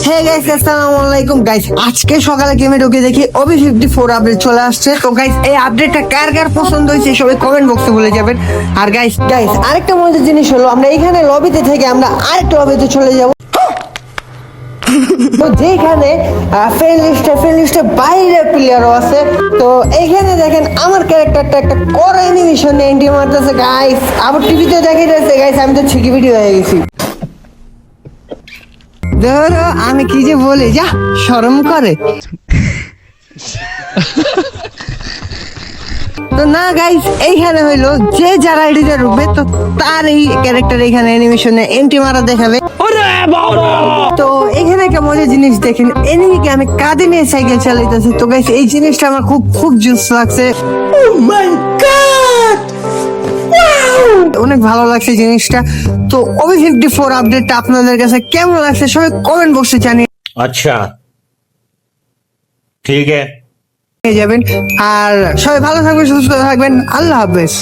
Hey guys, আসসালামু আলাইকুম guys. আজকে সকালে গেমে ঢুকে দেখি ওবি 54 আপডেট চলে আসছে। তো গাইস, এই আপডেটটা কার কার পছন্দ হয়েছে সবাই কমেন্ট বক্সে বলে যাবেন। আর গাইস আরেকটা মজার জিনিস হলো, আমরা এখানে লবিতে থেকে আমরা আরেকটা লবিতে চলে যাব, তো যেখানে ফ্রেন্ড লিস্টে বাইরে প্লেয়ারও আছে। তো এইখানে দেখেন আমার ক্যারেক্টারটা একটা করা অ্যানিমেশন এন্ট্রি মারতেছে গাইস। আবার টিভিতে দেখাইতেছে গাইস, আমি তো ঠিকই ভিডিও হয়ে গেছি। ধরো আমি কি যে বলি, যা শরম করে। তো না গাইস, এইখানে হইলো যে যারা এডিটে ঢুকবে তো তার এই ক্যারেক্টার এখানে অ্যানিমেশনে এন্ট্রি মারা দেখাবে। তো এখানে একটা মজার জিনিস দেখেন, এনিমিকে আমি কাঁধে নিয়ে সাইকেল চালাইতেছি। তো গাইস, এই জিনিসটা আমার খুব খুব জোস লাগছে। ও মাই গড, অনেক ভালো লাগছে জিনিসটা। তো ওবি 54 আপডেটটা আপনাদের কাছে কেমন লাগছে সবাই কমেন্ট বক্সে জানিয়ে अच्छा ठीक है। যাবেন। আর সবাই ভালো থাকবেন, সুস্থ থাকবেন। আল্লাহ হাফেজ।